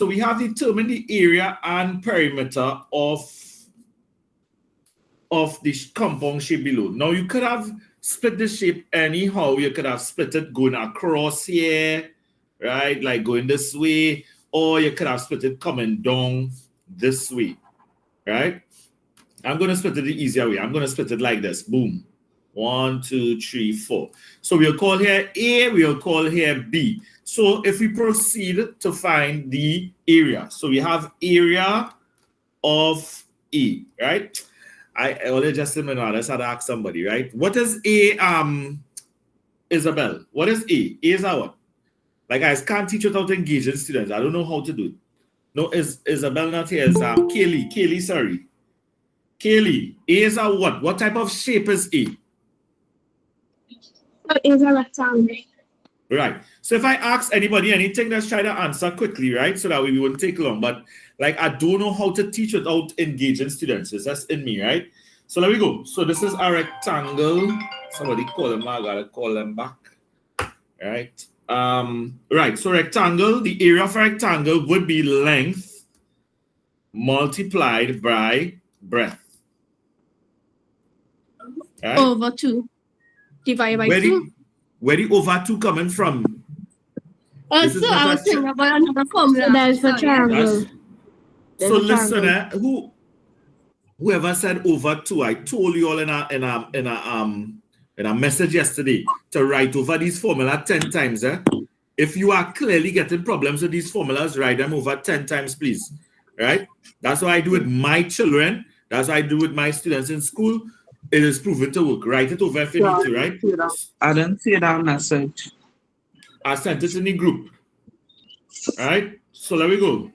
So we have determined the area and perimeter of the compound shape below. Now you could have split the shape anyhow. You could have split it going across here, right? Like going this way, or you could have split it coming down this way, right? I'm going to split it the easier way. I'm going to split it like this. Boom. 1, 2, 3, 4. So we'll call here A, we'll call here B. So if we proceed to find the area, so we have area of A, right? I only just a minute, let's have to ask somebody, right? What is A, Isabel? What is A? A is our what? Like I can't teach without engaging students. I don't know how to do it. No, is Isabel not here? Is Kaylee, sorry. Kaylee, A is a what? What type of shape is A? It is a rectangle. Right. So if I ask anybody anything, let's try to answer quickly, right? So that we won't take long. But like I don't know how to teach without engaging students. It's just in me, right? So let me go. So this is a rectangle. Somebody call them. I gotta call them back. Right. Right. So rectangle. The area of a rectangle would be length multiplied by breadth. Right? Over 2 divided by 2. Where the over 2 coming from? So I was thinking about another formula. So that is for triangle. So listen, whoever said over 2, I told you all in a message yesterday to write over these formula 10 times. If you are clearly getting problems with these formulas, write them over 10 times, please. Right? That's what I do with my children. That's what I do with my students in school. It is proven to work. Write it over if you need to, right? I didn't see that message. I sent it in the group. All right? So there we go.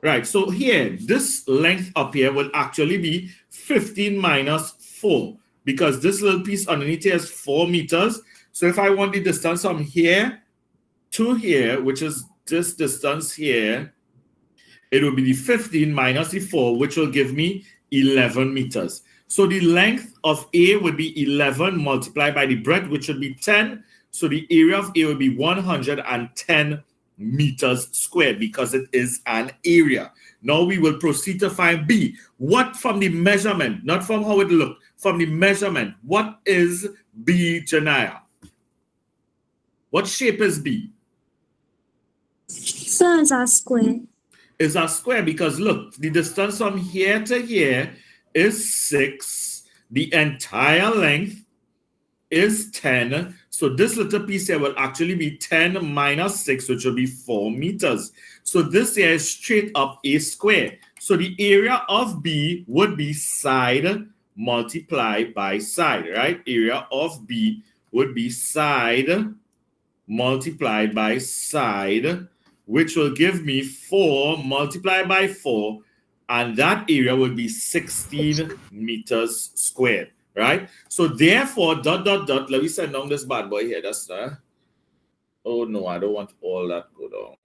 Right. So here, this length up here will actually be 15 minus 4 because this little piece underneath here is 4 meters. So if I want the distance from here to here, which is this distance here, it will be the 15 minus the 4, which will give me 11 meters. So the length of A would be 11 multiplied by the breadth, which would be 10. So the area of A would be 110 meters squared because it is an area. Now we will proceed to find B. What from the measurement, not from how it looked, from the measurement, what is B, Janaya? What shape is B? So it's a square. It's a square because look, the distance from here to here is 6. The entire length is 10. So this little piece here will actually be 10 minus 6, which will be 4 meters. So this here is straight up a square. So the area of B would be side multiplied by side, right? Area of B would be side multiplied by side, which will give me 4 multiplied by 4. And that area would be 16 meters squared, right? So therefore, dot, dot, dot, let me send down this bad boy here. That's oh no, I don't want all that go down.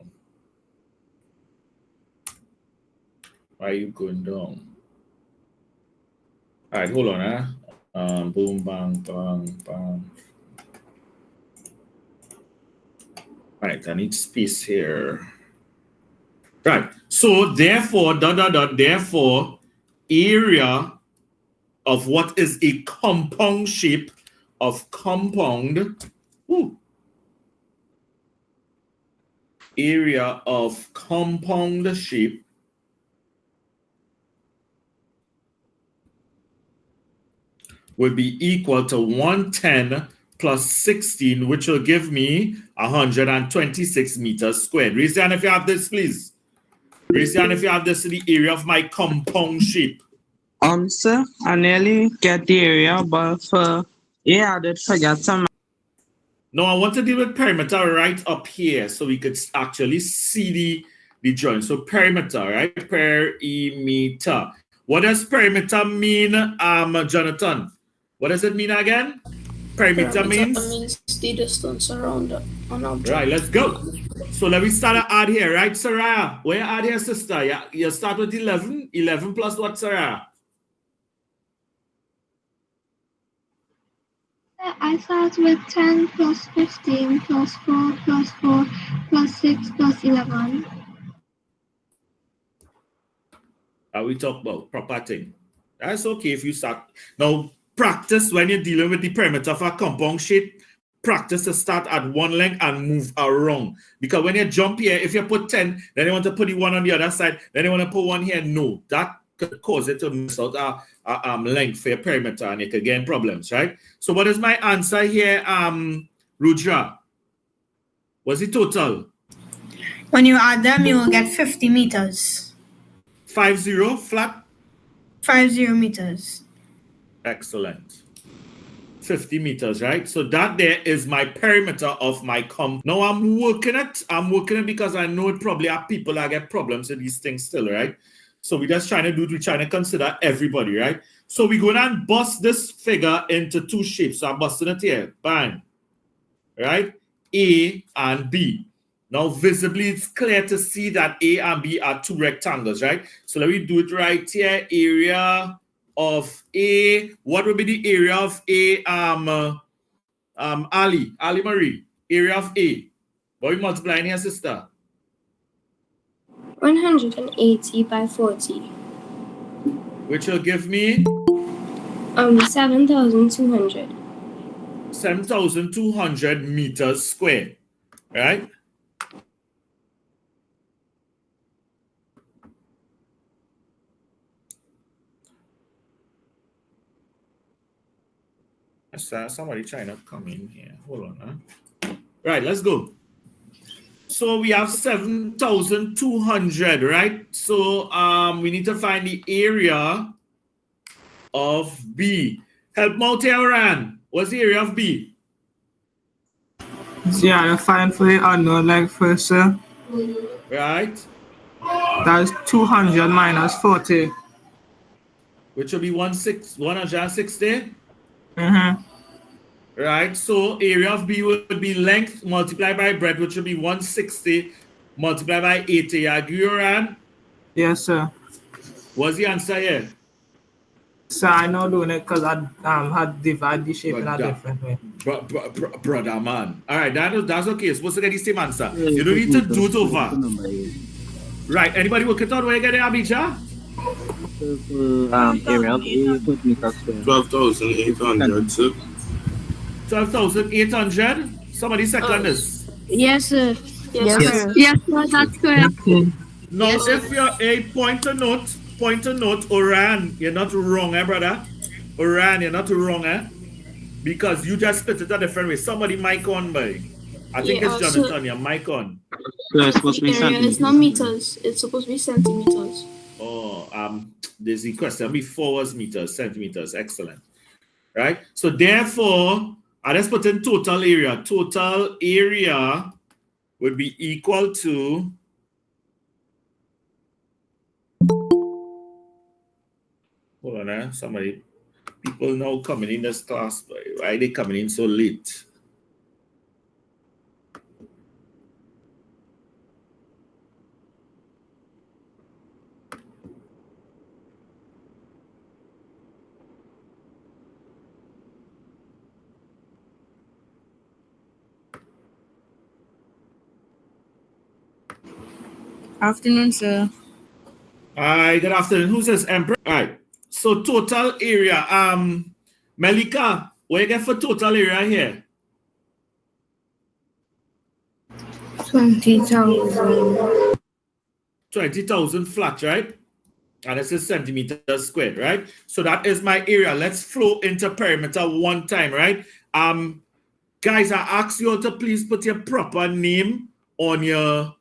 Why are you going down? All right, hold on, boom, bang, bang, bang. All right, I need space here. Right. So therefore, dot, dot, dot, therefore, area of what is a compound shape of compound, area of compound shape will be equal to 110 plus 16, which will give me 126 meters squared. Raise your hand if you have this, please. Raise your hand if you have this in the area of my compound shape. Sir, I nearly get the area, but I did forget some. No, I want to deal with perimeter right up here so we could actually see the joint. So perimeter, right? Perimeter. What does perimeter mean, Jonathan? What does it mean again? Perimeter means the distance around an object. Right, let's go. So let me start to add here, right, Sarah? Where you add here, sister? You start with 11. 11 plus what, Sarah? I start with 10 plus 15 plus 4 plus 4 plus 6 plus 11. we talk about proper thing. That's okay if you start. Now, practice when you're dealing with the perimeter of a compound shape. Practice to start at one length and move around. Because when you jump here, if you put 10, then you want to put the one on the other side, then you want to put one here. No, that could cause it to miss out a length for your perimeter and you could get problems, right? So what is my answer here, Rudra? What's the total? When you add them, you will get 50 meters. 50 flat? 50 meters. Excellent. 50 meters, right? So that there is my perimeter of my comp. Now I'm working it because I know it probably are people that get problems with these things still, right? So we're just trying to do it, we're trying to consider everybody, right? So we're going to bust this figure into two shapes. So I'm busting it here, bang, right? A and B. Now visibly it's clear to see that A and B are two rectangles, right? So let me do it right here. Area of A, what would be the area of A, Ali Marie, area of A. What are we multiplying here, sister? 180 by 40. Which will give me 7,200. 7,200 meters square, right? Somebody trying to come in here. Hold on. Huh? Right, let's go. So we have 7,200, right? So we need to find the area of B. Help me out here, Ran. What's the area of B? Yeah, I find for the unknown like first, sir. Right. That's 200 minus 40. Which will be 160. Mm-hmm. Right, so area of B would be length multiplied by breadth, which would be 160 multiplied by 80. You agree, Ran? Yes, sir. What's the answer here? So I know doing it because I had divided the shape in a different way. Brother, man. All right, that's okay. You're supposed to get the same answer. You don't need to do it over. Right, anybody work it out where you get it, Abija? Area of A, 12,800, sir. 12,800. Somebody second this. Yes, sir. Yes, sir. Yes, sir, that's correct. Now, if you're a point to note, Oran, you're not wrong, brother? Oran, you're not wrong, because you just split it a different way. Somebody mic on, boy. I think it's Jonathan, your mic on. So it's supposed to be centimeters. It's not meters. It's supposed to be centimeters. Oh, there's the question before was meters, centimeters. Excellent. Right? So therefore, I just put in total area. Total area would be equal to hold on, somebody, people now coming in this class. Why are they coming in so late? Afternoon, sir. Hi, good afternoon. Who's this, Emperor? All right. So total area. Melika, what you get for total area here? 20,000. 20,000 flat, right? And this is centimeters squared, right? So that is my area. Let's flow into perimeter one time, right? Guys, I ask you all to please put your proper name on your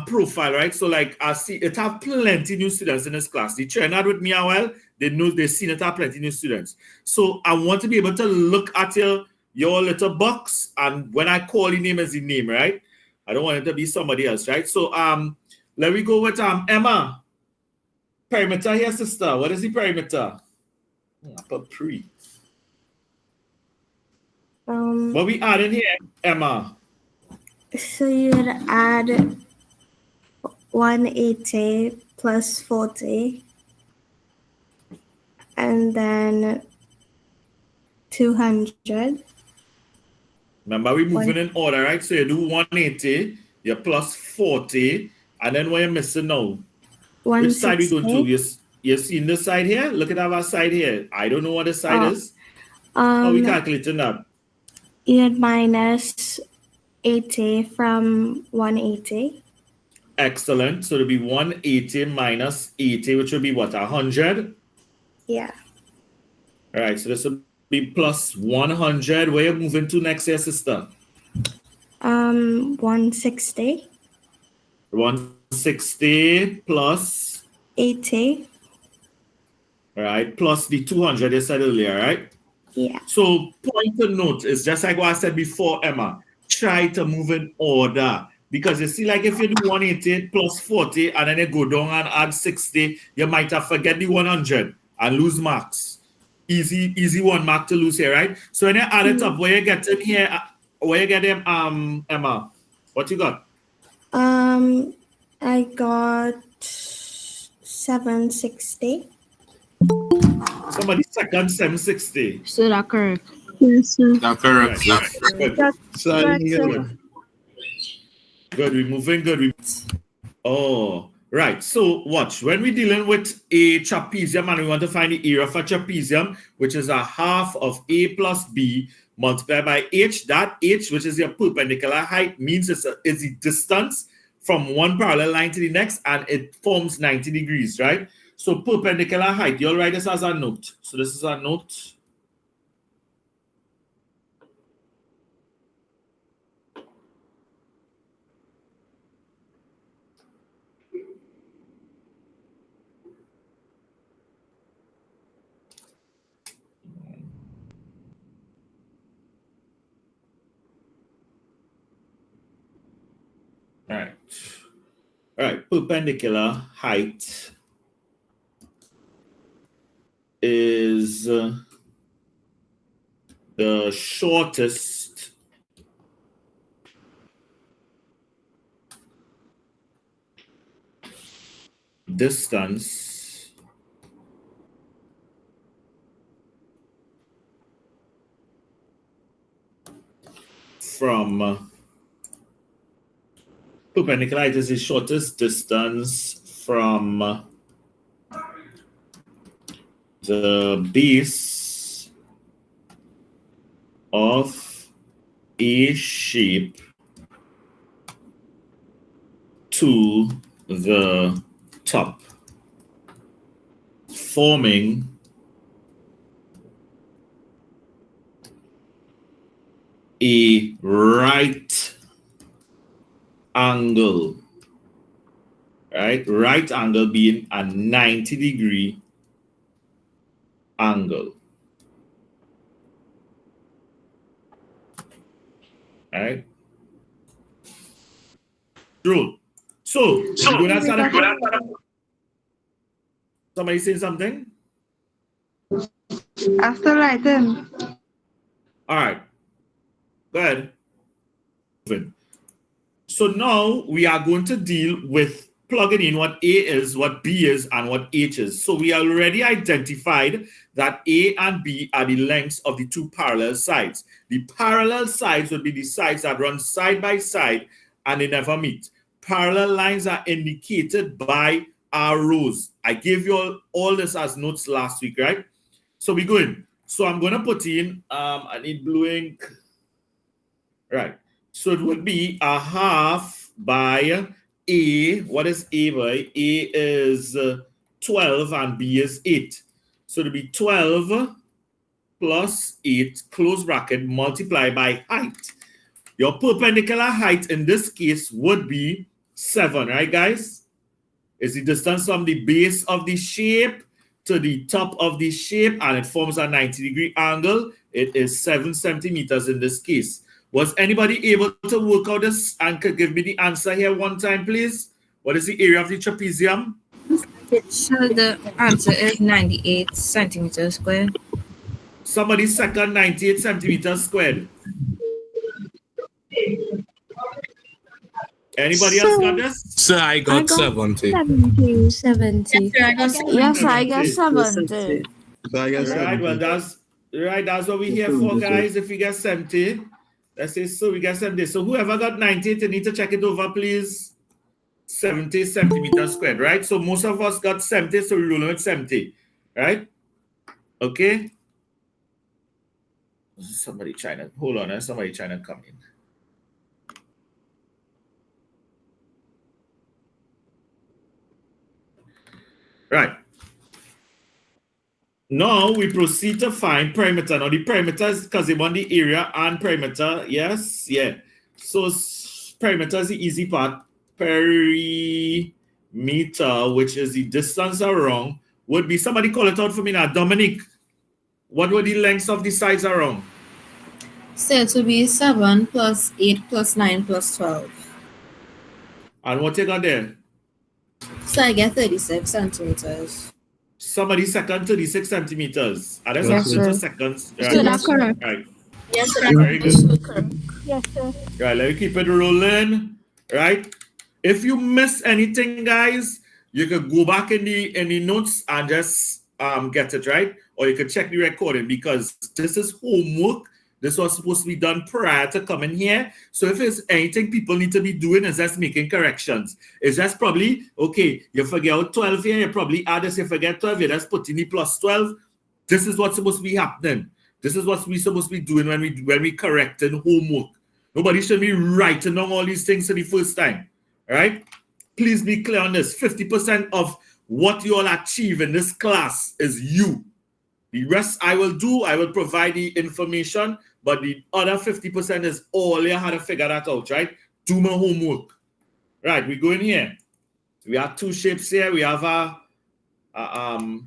profile, right? So like I see it have plenty new students in this class. They train out with me as well. They know they've seen it have plenty new students. So I want to be able to look at your little box, and when I call your name as the name, right? I don't want it to be somebody else, right? So let me go with Emma. Perimeter here, sister. What is the perimeter? I put pre. What we add in here, Emma? So you would add 180 plus 40 and then 200. Remember, we're moving in order, right? So you do 180, you plus 40, and then what you're missing now? Which side we 160. going to? You seen this side here? Look at our side here. I don't know what the side is. How we calculating that? You had minus 80 from 180. Excellent. So it'll be 180 minus 80, which will be what, 100? Yeah. All right, so this will be plus 100. Where you moving to next year, sister? 160. 160 plus 80. All right, plus the 200 you said earlier, right? Yeah. So point to note is just like what I said before, Emma. Try to move in order. Because you see, like if you do 180 plus 40 and then you go down and add 60, you might have forget the 100 and lose marks. Easy 1 mark to lose here, right? So when you add it up, where you get in here, where you get them, Emma? What you got? I got 760. Somebody second 760. So that correct. Yes, sir. That correct. Right. Good. Good, we're moving good. Oh, right. So watch. When we're dealing with a trapezium and we want to find the area of a trapezium, which is a half of A plus B multiplied by H, that H, which is your perpendicular height, means it's the distance from one parallel line to the next, and it forms 90 degrees, right? So perpendicular height, you'll write this as a note. So this is a note. All right, perpendicular height is the shortest distance from perpendicular height is the shortest distance from the base of a shape to the top, forming a right angle, right? Right angle being a 90-degree angle. All right? True. So you go somebody saying something? After writing. All right. Go ahead. So now we are going to deal with plugging in what A is, what B is, and what H is. So we already identified that A and B are the lengths of the two parallel sides. The parallel sides would be the sides that run side by side and they never meet. Parallel lines are indicated by arrows. I gave you all this as notes last week, right? So we go in. So I'm going to put in, I need blue ink. Right. So it would be a half by A. What is A by? A is 12 and B is 8. So it would be 12 plus 8, close bracket, multiplied by height. Your perpendicular height in this case would be 7, right, guys? It's the distance from the base of the shape to the top of the shape, and it forms a 90-degree angle. It is 7 centimeters in this case. Was anybody able to work out this and could give me the answer here one time, please? What is the area of the trapezium? So the answer is 98 centimeters squared. Somebody second 98 centimeters squared. Anybody else got this? Sir, I got 70. 70. Yes, I got 70. So I guess Right, well, that's what we're here for, guys. If we get 70, let's say so we get 70. So whoever got 98, you need to check it over, please. 70 centimeters squared, right? So most of us got 70, so we're rolling with 70, right? Okay. Somebody trying to, hold on, somebody trying to come in. Right. Now we proceed to find perimeter. Now the perimeter is because they want the area and perimeter. Yes, yeah. So perimeter is the easy part. Perimeter, which is the distance around, would be, somebody call it out for me now. Dominic, what were the lengths of the sides around? So it will be 7 plus 8 plus 9 plus 12. And what you got there? So I get 36 centimeters. Somebody second 36 centimeters. And that's Yes, into sir. seconds. So that's correct. Right. Yes, sir. Very good. That's correct. Yes, sir. Right, let me keep it rolling. Right. If you miss anything, guys, you could go back in the notes and just get it right, or you could check the recording, because this is homework. This was supposed to be done prior to coming here. So if there's anything people need to be doing, is just making corrections. It's just probably, okay, you forget out 12 here, you probably add this, you forget 12, you just put in the plus 12. This is what's supposed to be happening. This is what we're supposed to be doing when we correcting homework. Nobody should be writing down all these things for the first time. All right? Please be clear on this. 50% of what you all achieve in this class is you. The rest I will do, I will provide the information, but the other 50% is all you had to figure that out, right? Do my homework. Right, we go in here. We have two shapes here. We have a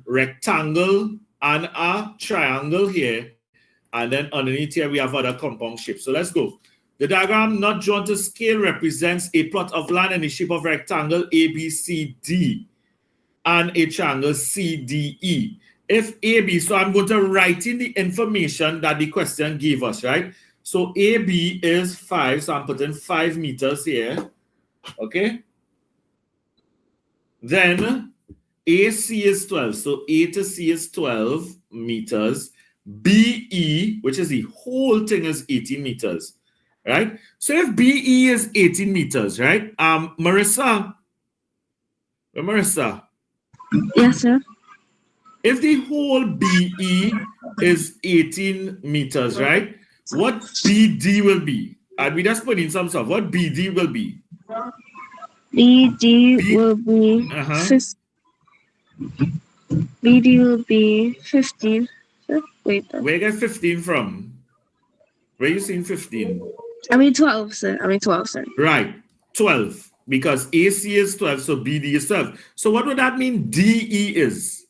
rectangle and a triangle here. And then underneath here, we have other compound shapes. So let's go. The diagram not drawn to scale represents a plot of land in the shape of rectangle ABCD and a triangle CDE. If AB, so I'm going to write in the information that the question gave us, right? So AB is 5, so I'm putting 5 meters here, okay? Then AC is 12, so A to C is 12 meters. BE, which is the whole thing, is 18 meters, right? So if BE is 18 meters, right? Marissa? Yes, sir. If the whole BE is 18 meters, right? What BD will be? And we just put in some stuff. What BD will be? BD will be BD will be 15. Wait. Where you get 15 from? Where you seeing 15? I mean 12, sir. Right, 12. Because AC is 12, so BD is 12. So what would that mean DE is?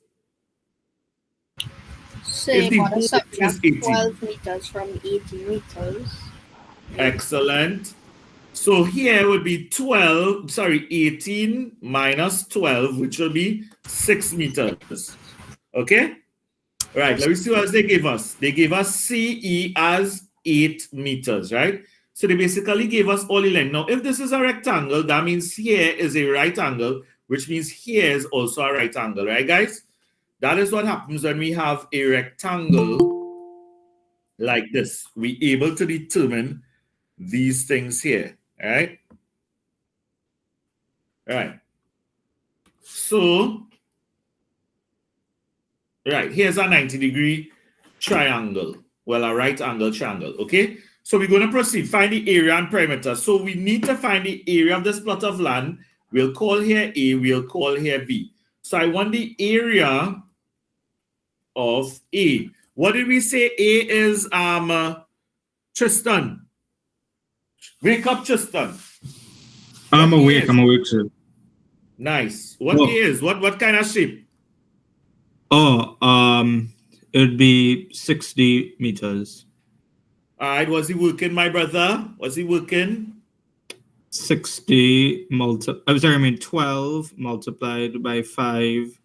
So If the you gotta whole subtract is 18. 12 meters from 18 meters. Excellent. So here would be 18 minus 12, which will be 6 meters. Okay? Right, let me see what else they gave us. They gave us CE as 8 meters, right? So they basically gave us all the length. Now, if this is a rectangle, that means here is a right angle, which means here is also a right angle, right, guys? That is what happens when we have a rectangle like this. We're able to determine these things here, all right? All right. So, right, here's a 90-degree triangle. Well, a right angle triangle, okay? So we're going to proceed, find the area and perimeter. So we need to find the area of this plot of land. We'll call here A, we'll call here B. So I want the area of A. What did we say A is, Tristan? Wake up, Tristan. I'm awake, sir. Nice. What A is? What kind of shape? It'd be 60 meters. All right, was he working, my brother? Was he working? 12 multiplied by 5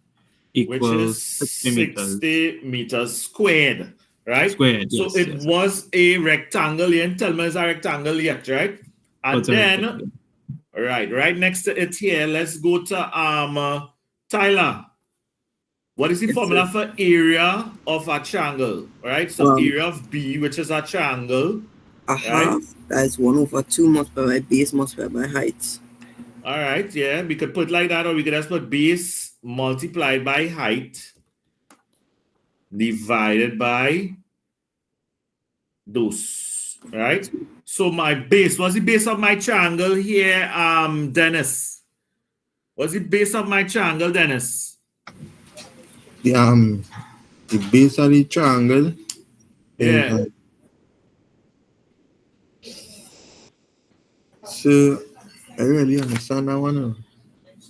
equals, which is 60 meters squared, right? Squared, so yes, it was a rectangle. You didn't tell me it's a rectangle yet, right? And then, right next to it here, let's go to Tyler. What is the formula for area of a triangle, right? So area of B, which is a triangle. A half, that is 1/2 multiplied by base multiplied by height. All right, yeah, we could put like that, or we could just put base multiplied by height divided by those, right? So my base, what's the base of my triangle here, Dennis? What's the base of my triangle, Dennis? The base of the triangle. Yeah. So I really understand that one.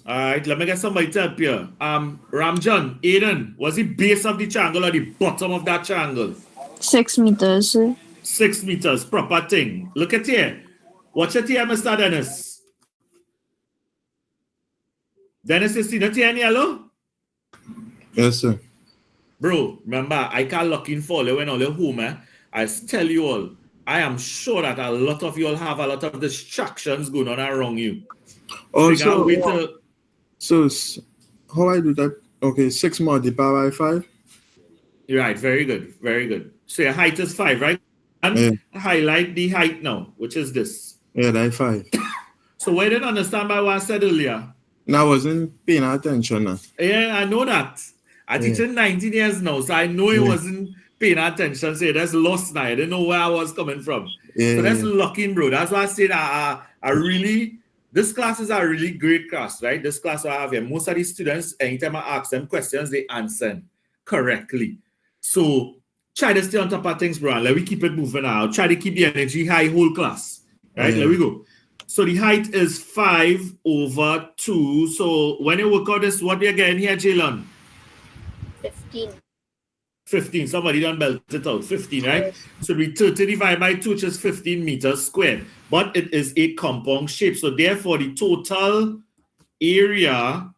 All right, let me get somebody to help you. Ramjan, Aiden, what's the base of the triangle or the bottom of that triangle? 6 meters, sir. 6 meters, proper thing. Look at here. Watch it here, Mr. Dennis. Dennis, you see that here in yellow? Yes, sir. Bro, remember, I can't lock in for you when all you're home. I tell you all, I am sure that a lot of you all have a lot of distractions going on around you. Also, so how I do that? Okay, 6 multiplied by 5. Right, very good, very good. So your height is 5, right? And highlight the height now, which is this. Yeah, that's 5. So why didn't understand by what I said earlier? No, I wasn't paying attention now. Yeah, I know that. I teach in 19 years now, so I know he wasn't paying attention. So that's lost now. I didn't know where I was coming from. So that's locking, bro. That's why I said I really, this class is a really great class, right? This class I have here. Most of these students, anytime I ask them questions, they answer correctly. So try to stay on top of things, bro. And let me keep it moving out. Try to keep the energy high whole class. Right? There we go. So the height is 5/2. So when you work out this, what we are getting here, Jalen? 15. 15. Somebody done belt it out. 15, right? So we 30 divided by 2, which is 15 meters squared. But it is a compound shape. So therefore, the total area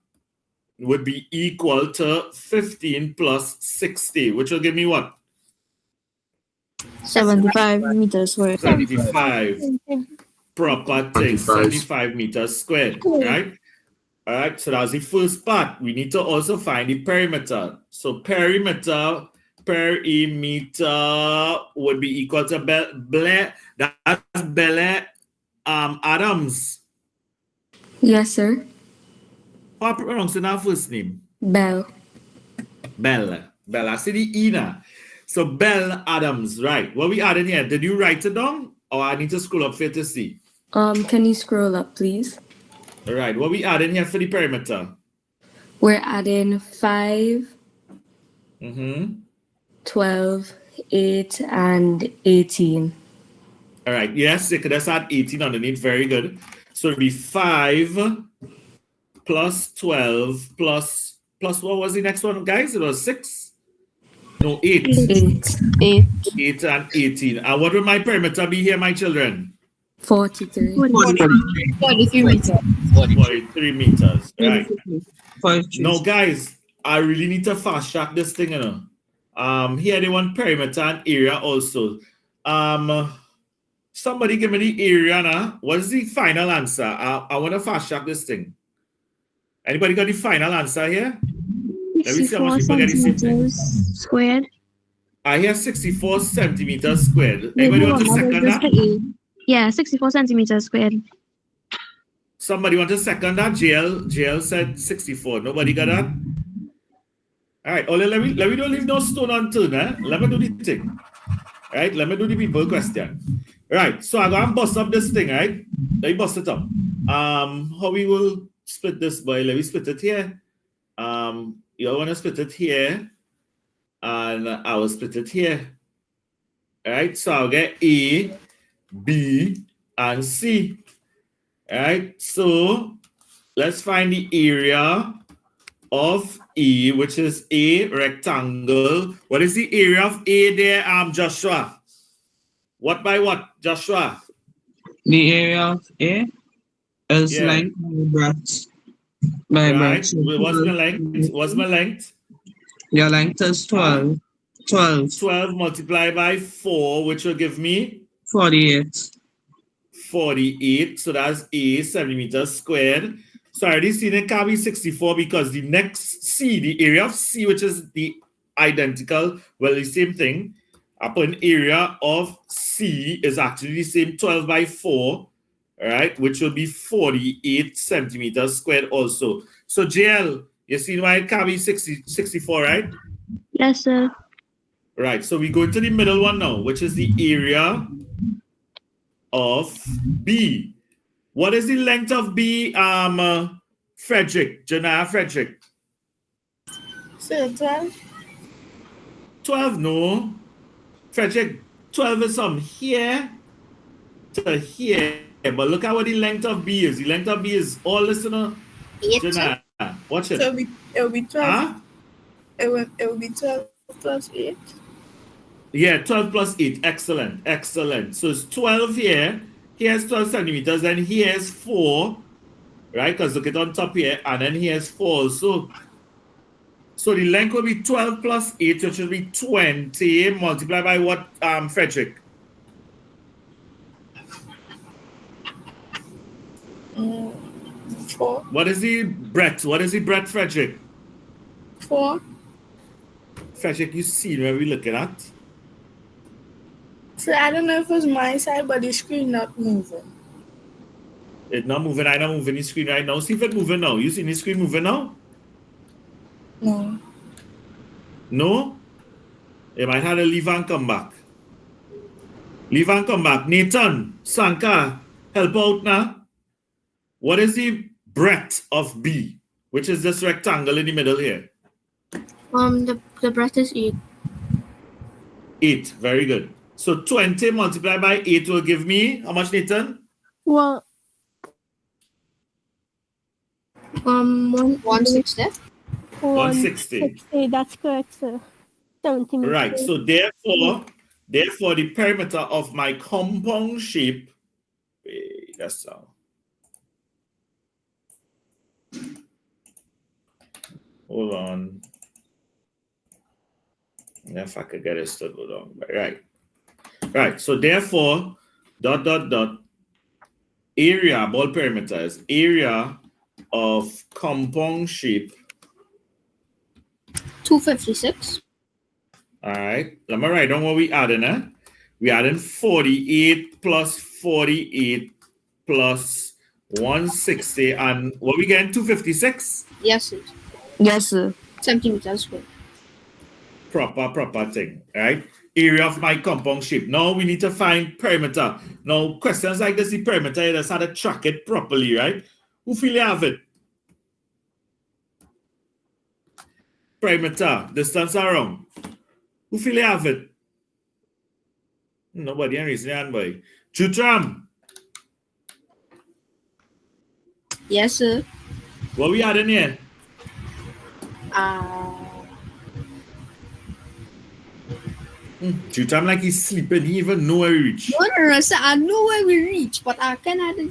would be equal to 15 plus 60, which will give me what? 75 meters squared. 75. Proper thing, 75 meters squared, right? All right, so that's the first part. We need to also find the perimeter. So perimeter would be equal to that's Belle Adams. Yes, sir. How pronouncing her first name? Bell. Belle. I see the E now. So Belle Adams, right? What we added here? Did you write it down? Or I need to scroll up for you to see? Can you scroll up, please? All right, what we adding here for the perimeter? We're adding 5, 12, 8, and 18. All right, yes, you could just add 18 underneath. Very good. So it'll be 5 plus 12 plus what was the next one, guys? It was 6? No, 8. 8. 8 and 18. And what will my perimeter be here, my children? 43. 43 meters. 43 meters. Right. 5 Now, guys, I really need to fast track this thing, you know. Here they want perimeter and area also. Somebody give me the area now. What's the final answer? I want to fast track this thing. Anybody got the final answer here? Let me see how much people get the same thing. Squared. I hear 64 centimeters squared. Anybody want to second that? Yeah, 64 centimeters squared. Somebody want to second that? JL said 64. Nobody got that? All right. Let me don't leave no stone unturned. Let me do the thing. All right. Let me do the people question. Right. So I'm going to bust up this thing, right? Let me bust it up. How we will split this, boy? Let me split it here. You want to split it here. And I will split it here. All right. So I'll get A, B, and C. All right, so let's find the area of E, which is a rectangle. What is the area of A there, Joshua? What by what, Joshua? The area of A is length by breadth. Right. What's my length? What's my length? Your length is 12. 12 multiplied by 4, which will give me 48. 48. So that's A, 70 meters squared. So I already seen it can be 64 because the next C, the area of C, which is the identical, well, the same thing. Upon area of C is actually the same 12 by 4. all right, which will be 48 centimeters squared also. So JL, you see why it can be 64, right? Yes, sir. Right, so we go into the middle one now, which is the area of B. What is the length of B, Frederick, Janaya Frederick? So 12. 12, no. Frederick, 12 is from here to here. But look at what the length of B is. The length of B is all listener. 8. Janaya, watch it. So it will be 12. Huh? It will be 12 plus 8. Yeah, 12 plus 8. Excellent, excellent. So it's 12 here. Here's 12 centimeters, and here's 4, right? Because look at on top here, and then here's 4. So the length will be 12 plus 8, which will be 20 multiplied by what, Frederick? 4. What is the breadth? What is the breadth, Frederick? 4. Frederick, you see where we looking at? So I don't know if it's my side, but the screen not moving. It's not moving. I'm not moving the screen right now. See if it's moving now. You see the screen moving now? No. No? You might have to leave and come back. Leave and come back. Nathan, Sanka, help out now. What is the breadth of B, which is this rectangle in the middle here? The breadth is 8. 8. Very good. So 20 multiplied by 8 will give me how much, Nathan? Well, 160. 160. That's correct, sir. 70 meters. Right. So therefore, the perimeter of my compound shape. That's all. Hold on. If I could get it to go down. Right. Right. So therefore, ... area, ball perimeter is area of compound shape. 256. All right. Let me write down what we adding, eh? We adding 48 plus 48 plus 160, and what we getting? 256? Yes, sir. Yes, sir. Centimeters squared. Proper thing, right? Area of my compound shape. Now we need to find perimeter. Now, questions like this, the perimeter, you just have to track it properly, right? Who feel you have it? Perimeter, distance around. Who feel you have it? Nobody can raise their hand, boy. Jutram, Yes, sir. what we adding here? Jutram like he's sleeping. He even know where he reach. No, sir. I know where we reach, but I can add a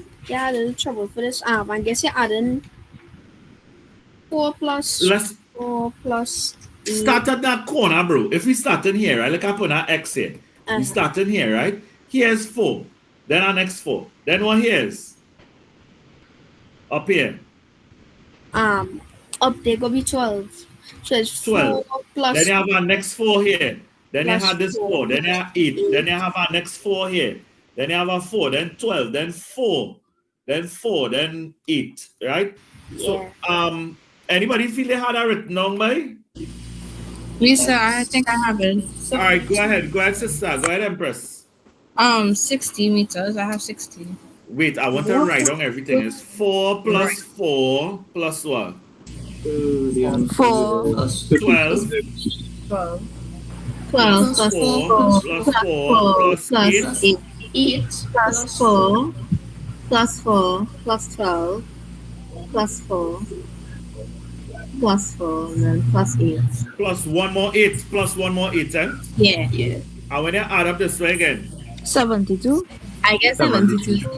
little trouble for this. I guess you're adding 4 plus Let's 4 plus 8. start at that corner, bro. If we start in here, right? Like I put our X here. We start in here, right? Here's 4. Then our next 4. Then what here's? Up here. Up there gonna be 12. So it's 12. 4 plus. Then you have our next 4 here. Then you Plus have this 4. 4. Then you have 8. Then you have our next 4 here. Then you have a 4. Then 12. Then 4. Then 4. Then 8. Right? Yeah. So anybody feel they had that written down by? Lisa, I think I have it. All right, go ahead. Go ahead, sister. Go ahead, Empress. 60 meters. I have 60. Wait, I want to write down everything. It's 4 plus 4 plus what? 4 12 12 12 plus 4 plus 4 plus 8 8 plus 4 plus 4 plus 12 plus 4 plus 4 and then plus 8. plus 1 more 8 plus 1 more 8, eh? Yeah. And when you add up this way again, 72. I guess 72.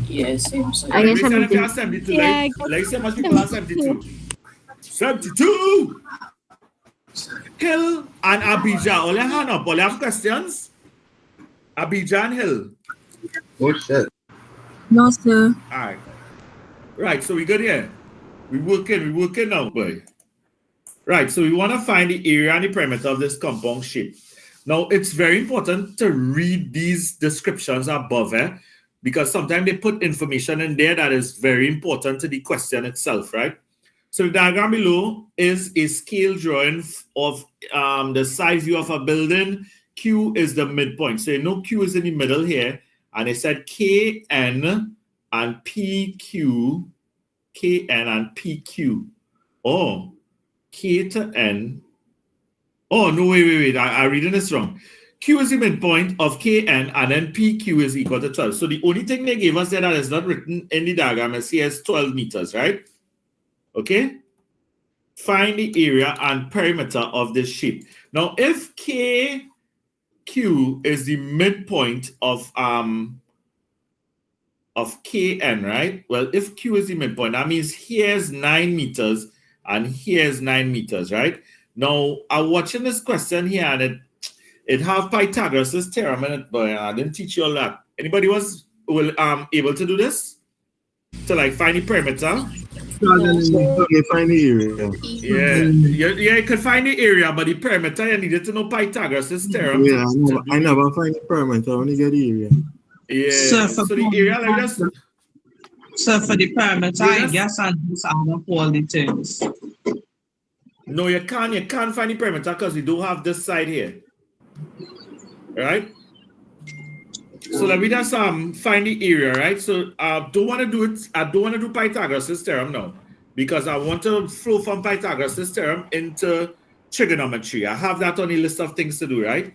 Yes, I guess Raise your hand if you 72. have 72. Yeah, Like see how much people have 72. 72! Hill and Abijah, all your hand up. All you have questions? Abijah and Hill. Oh shit. No, sir. All right. Right, so we good here. We working now, boy. Right, so we want to find the area and the perimeter of this compound shape. Now, it's very important to read these descriptions above. because sometimes they put information in there that is very important to the question itself, right? So the diagram below is a scale drawing of the side view of a building. Q is the midpoint. So you know Q is in the middle here. And it said KN and PQ. KN and PQ. Oh, K to N. Oh, no, wait. I'm reading this wrong. Q is the midpoint of KN and then PQ is equal to 12. So the only thing they gave us there that is not written in the diagram is here is 12 meters, right? Okay? Find the area and perimeter of this shape. Now, if KQ is the midpoint of KN, right? Well, if Q is the midpoint, that means here's 9 meters and here's 9 meters, right? Now, I'm watching this question here and it have Pythagoras' theorem in it, but I didn't teach you all that. Anybody was able to do this? To like find the perimeter? You find the area. Yeah, you could find the area, but the perimeter, you needed to know Pythagoras' theorem. Yeah, I never find the perimeter, I only get the area. Yeah, so the area like this. So for the perimeter, I guess I just add up all the things. No, you can't find the perimeter because we don't have this side here. Right? So let me just find the area, right? So I don't want to do it. I don't want to do Pythagoras' theorem now because I want to flow from Pythagoras' theorem into trigonometry. I have that on the list of things to do, right?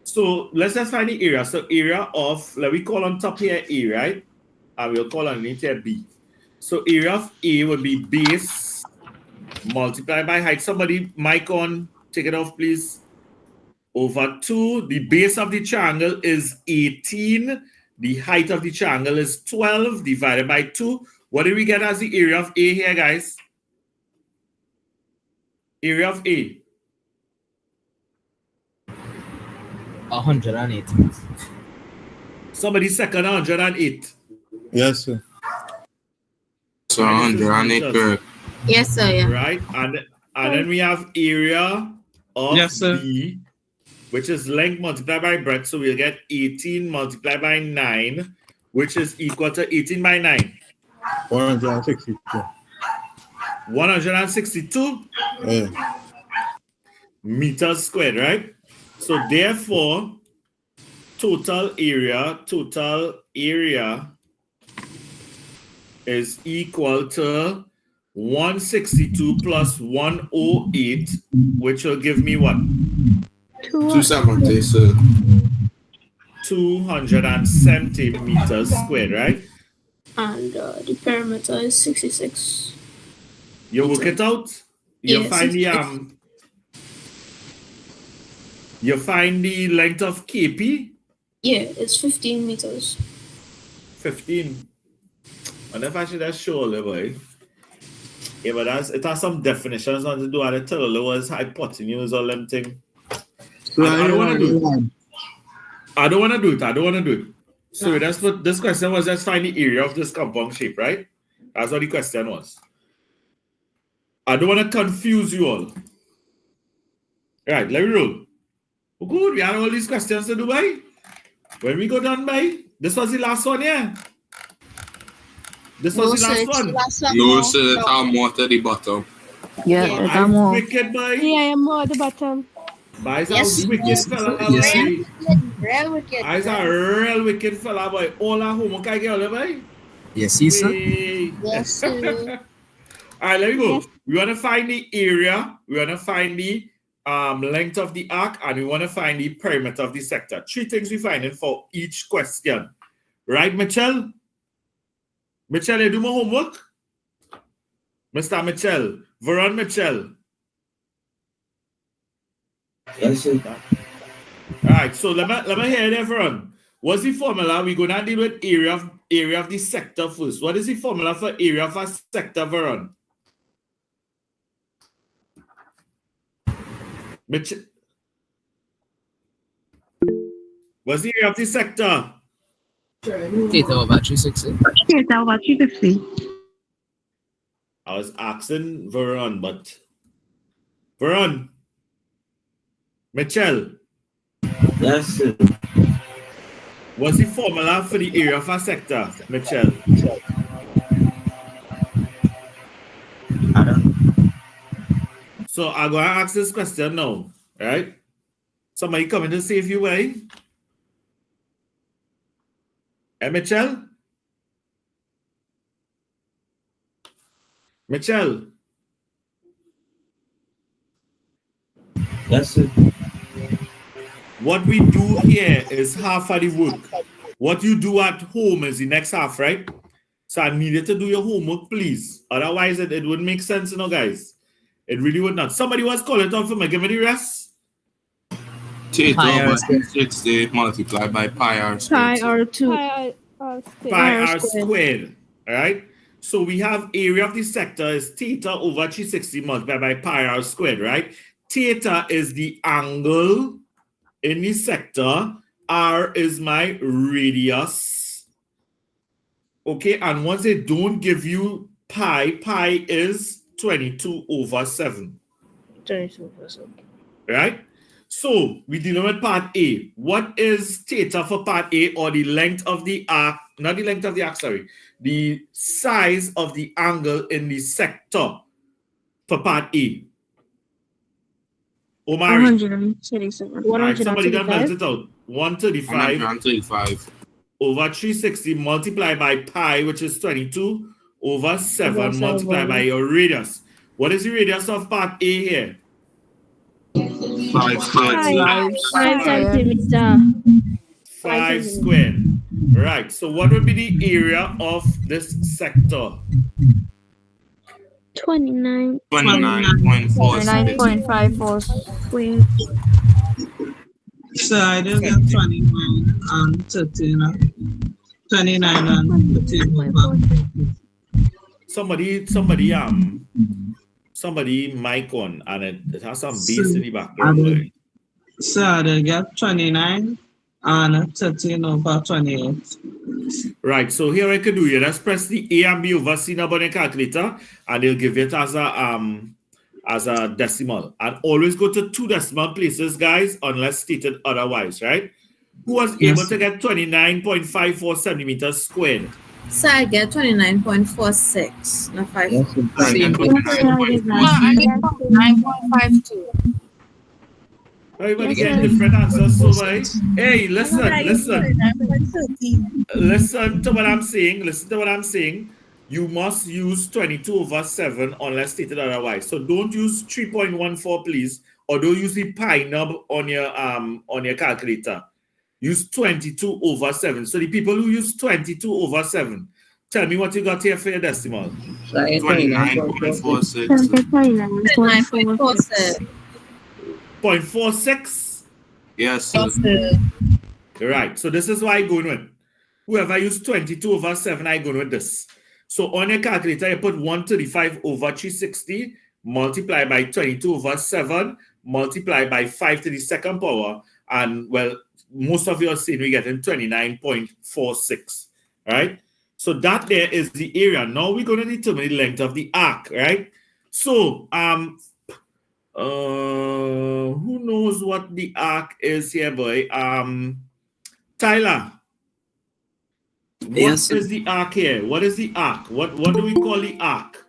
So let's just find the area. So area of, let me call on top here A, right? And we'll call underneath here B. So area of A would be base multiplied by height. Somebody mic on, take it off, please. Over 2. The base of the triangle is 18. The height of the triangle is 12 divided by 2. What do we get as the area of A here, guys? Area of A. 108. Somebody second 108. Yes, sir. So 108, correct. Yes, sir. Yeah. Right? And then we have area of B, which is length multiplied by breadth. So we'll get 18 multiplied by 9, which is equal to 18 by 9. 162. 162 meters squared, right? So therefore, total area is equal to 162 plus 108, which will give me what? 270, sir. 270 meters squared, right? And the perimeter is 66. You work it out. You find the you find the length of KP. Yeah, it's 15 meters. 15. I wonder if I should just show a little boy. Yeah, but it has some definitions on to do. And it tell you what's hypotenuse or them thing. So I don't want to do it. I don't want to do it. So that's what this question was. Just find the area of this compound shape, right? That's what the question was. I don't want to confuse you all. Right, let me roll. Good, we had all these questions to do, by. When we go done, by, this was the last one, yeah? This was the last one. No, sir, that's how more to the bottom. Yeah, I'm more. Wicked, boy. Yeah, I'm more at the bottom. Boys are wicked fella, boy. Real wicked. Boys are real wicked fella, boy. All our homework I get, boy. Yes, sir. Yes, sir. All right, let me go. We want to find the area. We want to find the length of the arc, and we want to find the perimeter of the sector. 3 things we find in for each question. Right, Michelle? Michelle, you do my homework? Mr. Michelle. Veron Michelle. Yes, sir. All right, so let me hear it, everyone. What's the formula? We're going to deal with area of the sector first. What is the formula for area of a sector, Veron? What's the area of the sector? Theta over 360. Theta over 350. I was asking Veron, but Veron, Michelle. Yes, sir. What's the formula for the area of a sector, Michelle? I don't know. So I'm going to ask this question now, right? Somebody coming to save you, eh? Hey, Michelle? Michelle? Yes, sir. What we do here is half of the work. What you do at home is the next half, right? So I needed to do your homework, please. Otherwise, it wouldn't make sense, you know, guys. It really would not. Somebody was calling out for me. Give me the rest. Theta Pi r over squared. 60 multiplied by pi r Pi squared. R2. Pi r squared. All right. So we have area of the sector is theta over 360 multiplied by pi r squared, right? Theta is the angle in the sector. R is my radius. Okay, and once they don't give you pi is 22 over 7. 22 over 7. Right? So we dealing with part A. What is theta for part A, or the length of the arc? Not the length of the arc, sorry. The size of the angle in the sector for part A. Omar. 137. All right, somebody can melt 135. it out. 135 135 over 360 multiplied by pi, which is 22 over 7 multiplied by your radius. What is the radius of part A here? 5 squared. 5 centimeter. 5 squared. Right. So what would be the area of this sector? 29. 29.4 squared. So I do get 29 and 13. 29 and 13 over. Somebody mic on, and it has some bass in the background. So I do get 29 and 13 over 28. Right, so here I can do you. Let's press the A and B over C number on your calculator, and they'll give it as a decimal. And always go to 2 decimal places, guys, unless stated otherwise, right? Who was able to get 29.54 centimeters squared? So I get 29.46. Not 5. Same. 9.52. Everybody getting different answers, so right? Hey, listen to what I'm saying. You must use 22 over 7 unless stated otherwise. So don't use 3.14, please, or don't use the pi nub on your calculator. Use 22 over 7. So the people who use 22 over 7, tell me what you got here for your decimal. 29.46. 29.46. 0.46? Yes, sir. Right. So this is why I'm going with. Whoever used 22 over 7, I'm going with this. So on your calculator, you put 135 over 360 multiplied by 22 over 7 multiplied by 5 to the second power. And, well, most of you are saying we're getting 29.46, right? So that there is the area. Now we're going to determine the length of the arc, right? So, who knows what the arc is here, boy? Tyler. What is the arc here? What is the arc? What do we call the arc?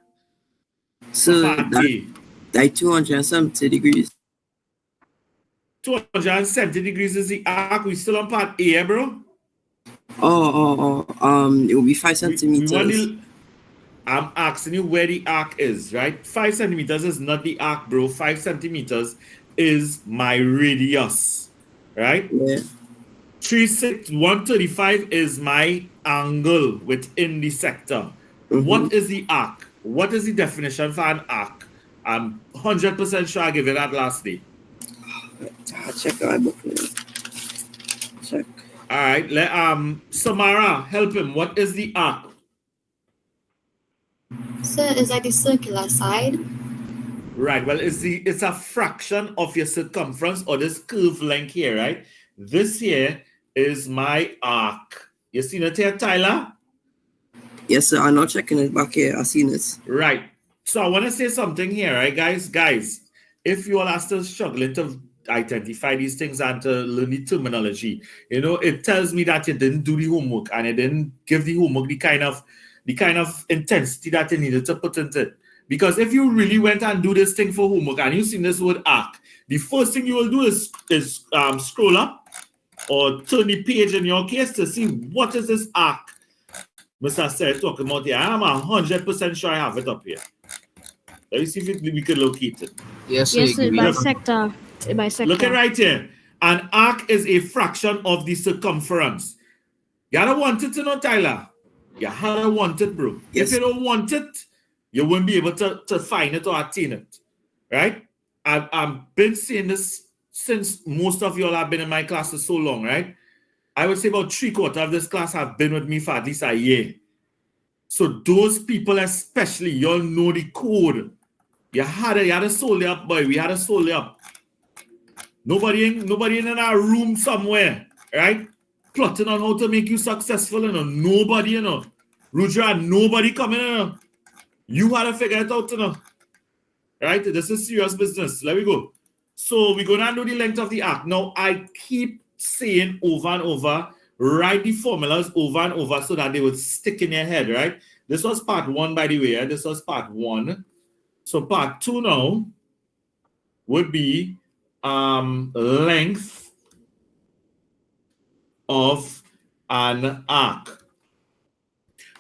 So like 270 degrees. 270 degrees is the arc. We still on part A, bro? It will be 5 centimeters. I'm asking you where the arc is, right? 5 centimeters is not the arc, bro. 5 centimeters is my radius, right? Yeah. 135 is my angle within the sector. What is the arc? What is the definition for an arc? I'm 100% sure I gave you that last day. I'll check our book. Check. All right. Samara, help him. What is the arc? So is that the circular side? Right. Well, it's a fraction of your circumference or this curve length here, right? This here is my arc. You seen it here, Tyler? Yes, sir. I'm not checking it back here. I seen it. Right. So I want to say something here, right, guys? Guys, if you all are still struggling to identify these things and to learn the terminology. You know, it tells me that you didn't do the homework and you didn't give the homework the kind of intensity that you needed to put into it. Because if you really went and do this thing for homework and you've seen this word arc, the first thing you will do is scroll up or turn the page in your case to see what is this arc Mr. Seth talking about here. I'm 100% sure I have it up here. Let me see if we can locate it. Yes, by sector. Look at right here. An arc is a fraction of the circumference. You gotta want it to know, Tyler. You gotta want it, bro. Yes. If you don't want it, you won't be able to find it or attain it. Right? I've been saying this since most of y'all have been in my classes so long, right? I would say about 3/4 of this class have been with me for at least a year. So those people especially, y'all know the code. You had to solely up, boy. We had to solely up. Nobody in our room somewhere, right? Plotting on how to make you successful, you know. Nobody, you know. Rudra, nobody coming in, you know. You had to figure it out, you know. Right? This is serious business. Let me go. So we're going to do the length of the arc. Now, I keep saying over and over, write the formulas over and over so that they would stick in your head, right? This was part 1, by the way. Right? This was part 1. So part 2 now would be length of an arc.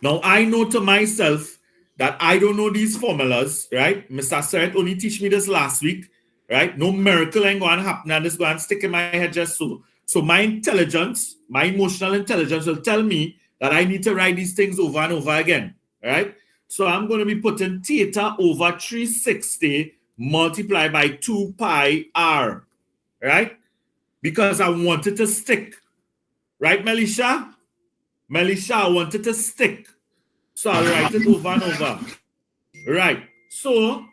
Now, I know to myself that I don't know these formulas, right? Mr. Seth only teach me this last week, right? No miracle ain't going to happen and it's going to stick in my head just so. So my intelligence, my emotional intelligence will tell me that I need to write these things over and over again, right? So I'm going to be putting theta over 360 multiplied by 2 pi r, right? Because I want it to stick. Right, Melisha? Melisha, I want it to stick. So I'll write it over and over. Right. So,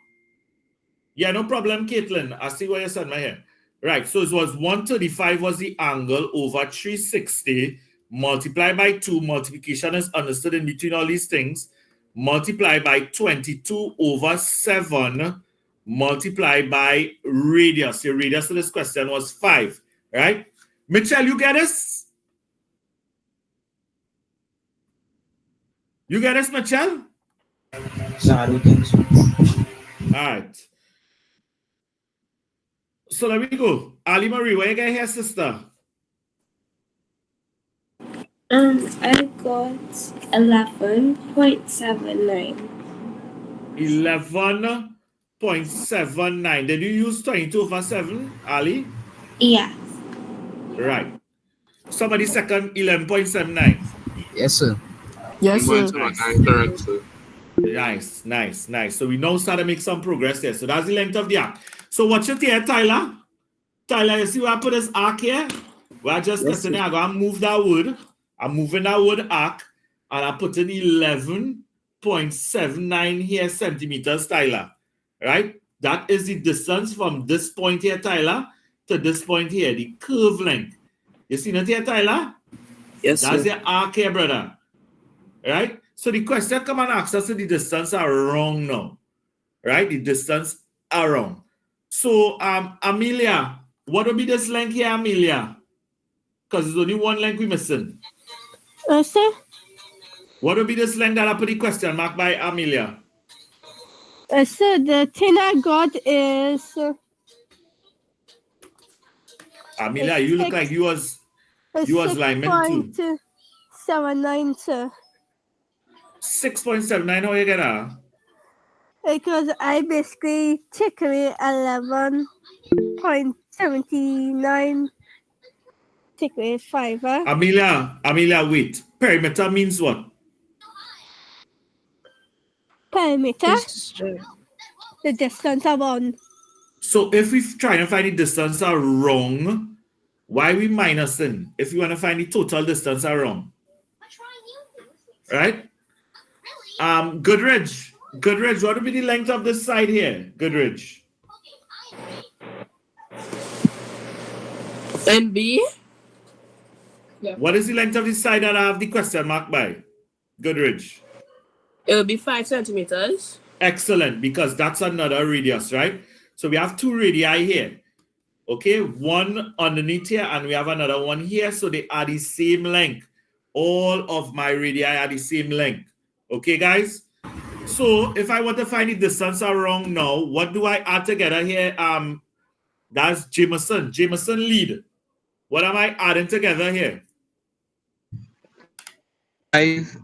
yeah, no problem, Caitlin. I see what you said, my hair. Right. So it was 135 was the angle over 360 multiplied by 2. Multiplication is understood in between all these things. Multiplied by 22 over 7 multiplied by radius. Your radius of this question was 5. Right? Mitchell, you get this? You get this, Mitchell? No, I don't think so. All right. So let me go. Ali Marie, what you got here, sister? I got 11.79. 11.79. Did you use 22 over 7, Ali? Yeah. Right. Somebody second 11.79. Yes, sir. Yes, sir. Correct, sir. Nice. So we now start to make some progress there. So that's the length of the arc. So watch it here, Tyler. Tyler, you see where I put this arc here? Well, I just I'm going to move that wood. I'm moving that wood arc. And I put in 11.79 here centimeters, Tyler. Right? That is the distance from this point here, Tyler, to this point here. The curve length. You see that here, Tyler? Yes, That's sir. the arc here, brother. Right? So the question come and ask us if the distance are wrong now. Right? The distance are wrong. So, Amelia, what would be this length here, Amelia? Because there's only one length we're missing. Sir? What would be this length that I put the question mark by Amelia? So the thing I got is... Amelia, you look like you was lineman too. 6.79, sir. 6.79, how you get that? Because I basically take away 11.79, take away 5. Huh? Amelia, wait. Perimeter means what? Perimeter? The distance around. So if we try and find the distance are wrong, why are we minusing? If you want to find the total distance are wrong. Right? Goodridge, what would be the length of this side here? Goodridge. NB? Yeah. What is the length of this side that I have the question mark by? Goodridge. It will be 5 centimeters. Excellent, because that's another radius, right? So we have 2 radii here. Okay, one underneath here, and we have another one here. So they are the same length. All of my radii are the same length. Okay, guys? So if I want to find the distance around now, what do I add together here? That's Jameson. Jameson lead. What am I adding together here? 5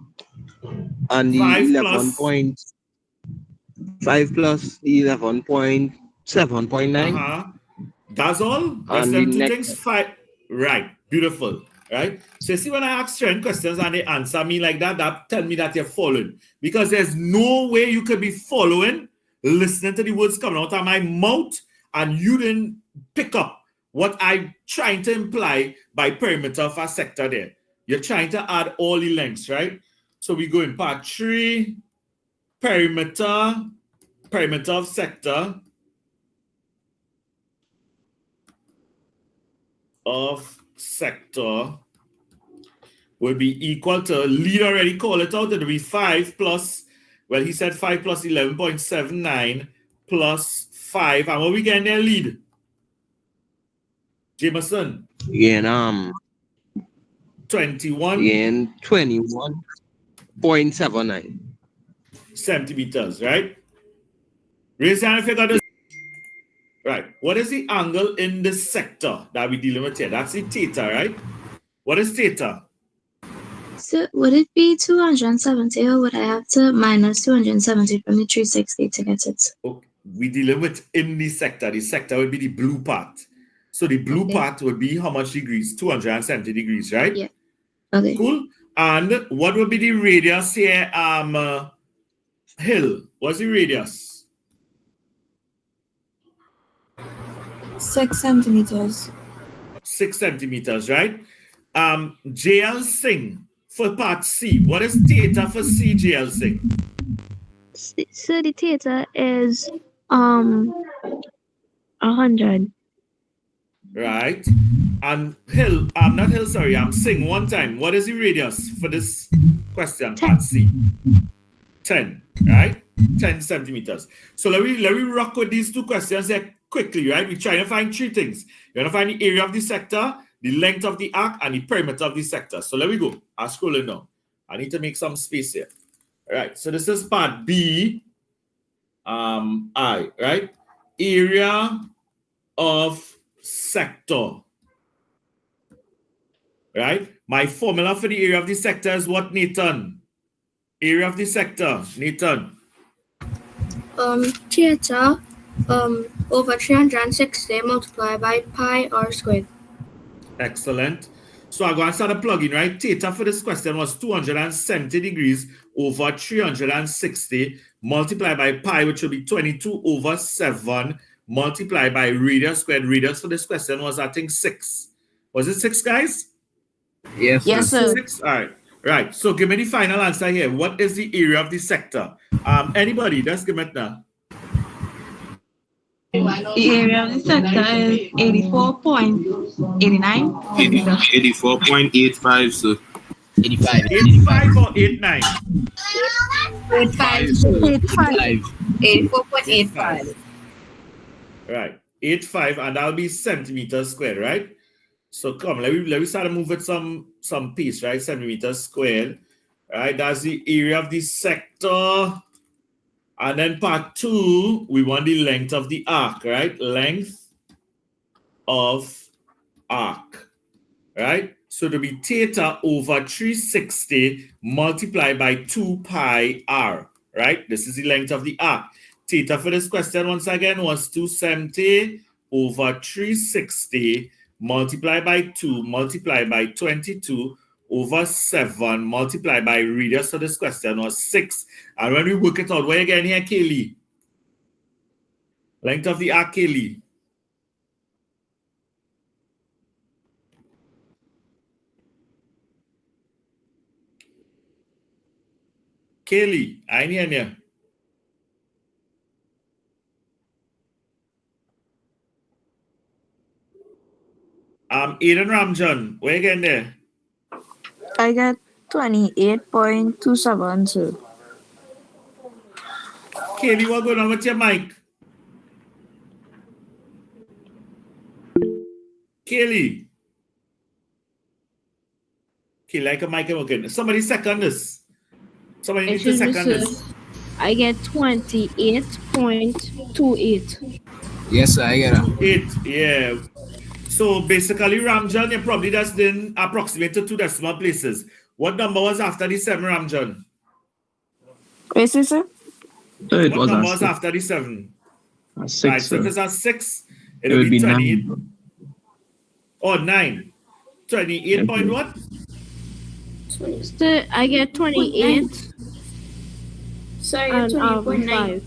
and the 11.5 plus 11.7.9. That's all? That's them two things? 5. Right. Beautiful. Right? So you see when I ask strength questions and they answer me like that, that tell me that you're following. Because there's no way you could be following, listening to the words coming out of my mouth, and you didn't pick up what I'm trying to imply by perimeter of a sector there. You're trying to add all the lengths, right? So we go in part 3, perimeter of sector will be equal to, lead already call it out, it will be 5 plus, well, he said 5 plus 11.79 plus 5. And what we getting there, lead? Jameson? Yeah, 21? Yeah, 21.79 centimeters, right? Raise your hand if you got this. Right. What is the angle in this sector that we're dealing with here? That's the theta, right? What is theta? So would it be 270 or would I have to minus 270 from the 360 to get it? Okay. We're dealing with in the sector. The sector would be the blue part. So the blue part would be how much degrees? 270 degrees, right? Yeah. Okay. Cool. And what would be the radius here? Hill. What's the radius? 6 centimeters. 6 centimeters, right? JL Singh for part C. What is theta for C, JL Singh? So the theta is 100. Right. And Hill, not Hill, sorry, I'm Singh one time. What is the radius for this question, part C? 10, right? 10 centimeters. So let me rock with these two questions here quickly, right? We're trying to find 3 things. You're going to find the area of the sector, the length of the arc, and the perimeter of the sector. So let me go. I'll scroll it down. I need to make some space here. All right. So this is part B. I, right? Area of sector. Right? My formula for the area of the sector is what, Nathan? Area of the sector, Nathan. Theta over 360 multiplied by pi r squared. Excellent. So I'm going to start a plug-in, right? Theta for this question was 270 degrees over 360 multiplied by pi, which will be 22 over 7 multiplied by radius squared. Radius for this question was, I think, 6. Was it 6, guys? Yes, sir. 6? All right. Right. So give me the final answer here. What is the area of the sector? Anybody? Just give it now. The area of the sector is 84.89. 84.85, sir. 85 or 89? 84.85. Right. 85, and that'll be centimeters squared, right? So come, let me start to move with some piece, right? Centimeters squared. Right. That's the area of the sector. And then part 2, we want the length of the arc, right? Length of arc. Right? So it'll be theta over 360 multiplied by 2 pi r, right? This is the length of the arc. Theta for this question, once again, was 270 over 360 multiplied by 2 multiplied by 22 over 7 multiplied by radius of this question was 6. And when we work it out, where again here, Kaylee? Length of the arc, Kaylee. Kaylee, I hear you. Aiden Ramjan, where again there? I got 28.27, sir. Kaylee, what's going on with your mic? Kaylee. Okay, like a mic and okay. Somebody second this. Somebody need to Excuse me, second sir. this. I get 28.28. Yes, sir, I get that. 8, yeah. So basically, Ramjan, you probably just didn't approximate to 2 decimal places. What number was after the 7, Ramjan? Yes, sir. So it What was number a was six. after the 7? A 6, Right, so if sir. it's a 6, It it'll would be be 28. 9. Oh, 9. 28 point what? Sir, I get 28 Sorry, and 28.9. 5.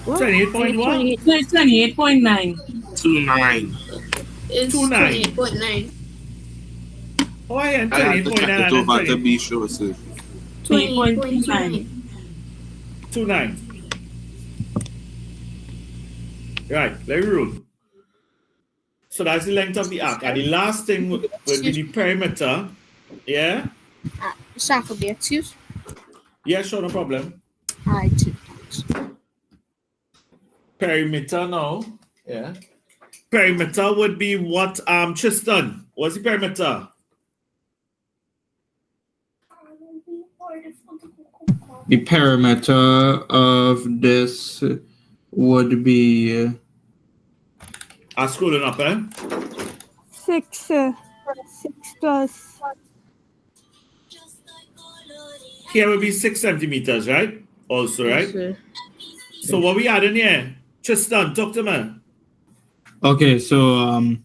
What? 28 point what? 28.9. 2.9. It's 2.9. 28.9. Oh, I had I had to 28.9 check it and then over to 20. be sure, sir. 28.29. 2.9. Right, let me roll. So that's the length of the arc. And the last thing would be the perimeter. Yeah? Sorry for the excuse. Yeah, sure, no problem. Alright. Perimeter now. Yeah. Perimeter would be what, Tristan? What's the perimeter? The perimeter of this would be Scrolling up, eh? 6, 6 plus. Here will be 6 centimeters, right? Also, Yes, right? sir. So what we adding here? Tristan, talk to me. okay. So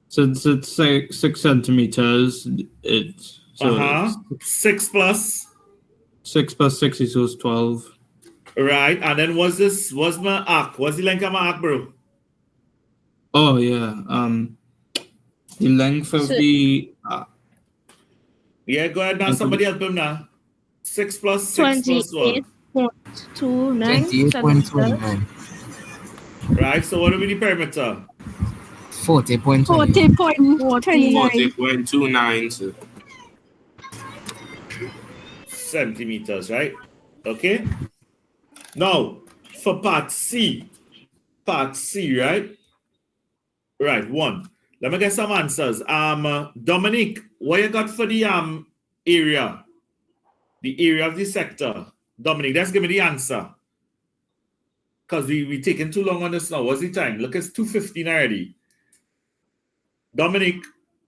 since it's 6 centimeters, it's so 6 plus. 6 plus 6 equals 12. Right, and then what's my arc? What's the length of my arc, bro? Oh yeah. The length of So- the Yeah, go ahead now. Somebody help him now. 6 plus 6 plus what? 28.29 28.29. Right, so what will be the perimeter? 40.29. 40.29. 40.29, sir. Centimeters, right? Okay. Now, for part C, right? Right, 1. Let me get some answers. Dominic, what you got for the area? The area of the sector. Dominic, just give me the answer. Because we taking too long on this now. What's the time? Look, it's 2:15 already. Dominic,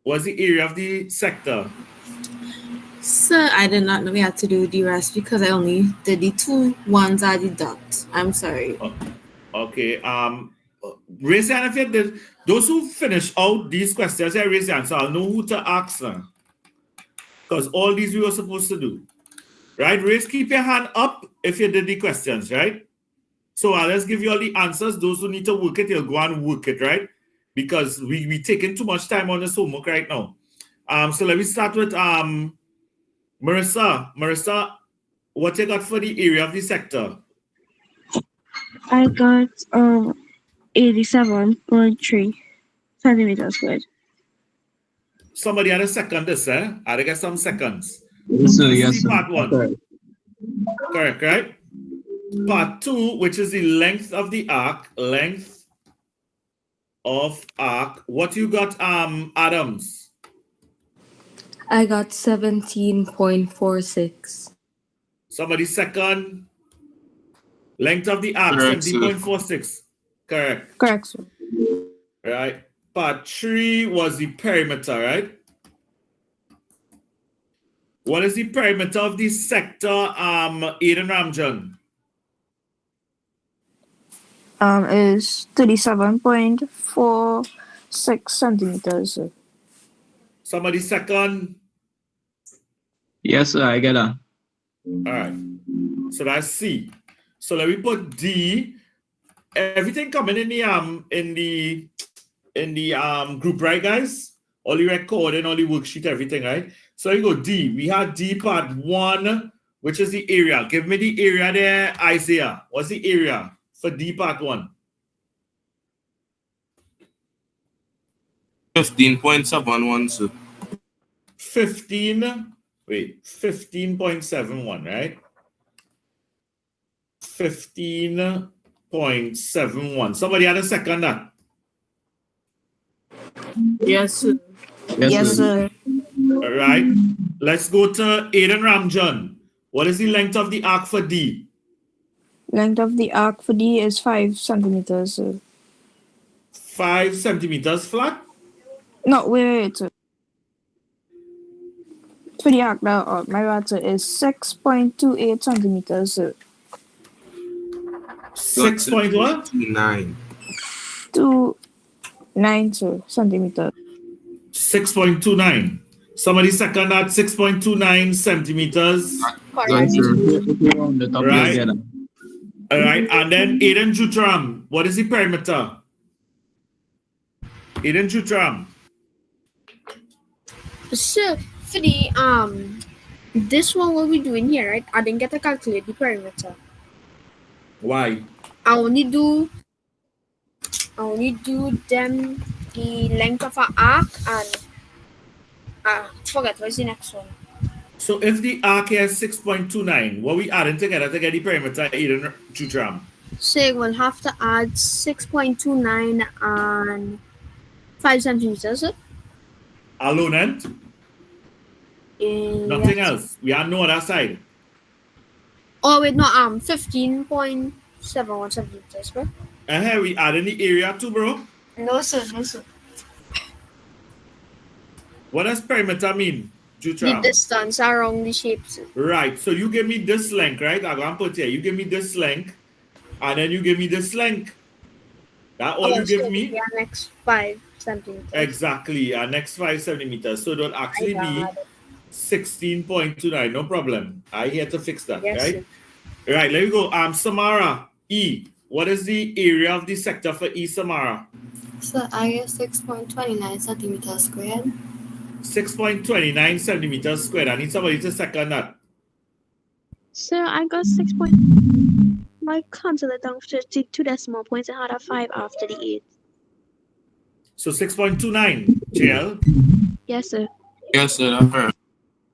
what's the area of the sector? Sir, I did not know we had to do the rest because I only did the 2 ones I did dots. I'm sorry. Okay. Raise your hand if you did. Those who finish out these questions, raise your hand so I'll know who to ask now. Because all these we were supposed to do. Right? Keep your hand up if you did the questions, right? So I'll just give you all the answers. Those who need to work it, you'll go and work it, right? Because we taking too much time on this homework right now. So let me start with Marissa. Marissa, what you got for the area of the sector? I got 87.3 centimeters squared. Somebody had a second this, eh? I get some seconds. So This yes, is sir. part 1. Correct, right? Part 2, which is the length of the arc. Length of arc. What you got, Adams? I got 17.46. Somebody second. Length of the arc, Correct, sir. 17.46. Correct. Correct, sir. Right. Part 3 was the perimeter, right? What is the perimeter of the sector, Aiden Ramjan? Is 37.46 centimeters, sir. Somebody second. Yes, sir, I get that. All right. So that's C. So let me put D. Everything coming in the group, right, guys? All the recording, all the worksheet, everything, right? So you go D. We had D part 1, which is the area. Give me the area there, Isaiah. What's the area for D part 1? 15.71, sir. 15.71, right? 15.71. Somebody had a second that. Yes, sir. Yes, sir. All right. Let's go to Aiden Ramjan. What is the length of the arc for D? Length of the arc for D is 5 centimeters, sir. 5 centimeters flat? No, wait, sir. For the arc, now, my answer is 6.28 centimeters, sir. 6 point what? 9. 29, sir, centimeters. 6.29. Somebody second that 6.29 centimeters. That's on the top Right. together. All right. And then Aiden Jutram. What is the perimeter? Aiden Jutram. So for the this one what we're doing here, right? I didn't get to calculate the perimeter. Why? I only do them the length of an arc and forget what's the next one. So if the arc is 6.29, what we adding together to get the perimeter, Aiden Jutram? So we'll have to add 6.29 and 5 centimeters. Alone end? Nothing else. We have no other side. Oh wait, no, 15.71 centimeters, bro. And here we add in the area too, bro. No sir, no sir. What does perimeter mean, The Jutram? distance around the shapes. Right. So you give me this length, right? I'm gonna put here. You give me this length, and then you give me this length. That all you give me? Yeah, next 5 centimeters. Exactly. Our next 5 centimeters. So it would actually be 16.29. No problem. I here to fix that, Yes, right? Right. Let me go. Samara E. What is the area of the sector for E, Samara? So I get 6.29 centimeters squared. 6.29 centimeters squared. I need somebody to second that. So I got 6. I cancel it down to 2 decimal points and had a 5 after the 8. So 6.29, JL. Yes, sir. Yes, sir. That's right.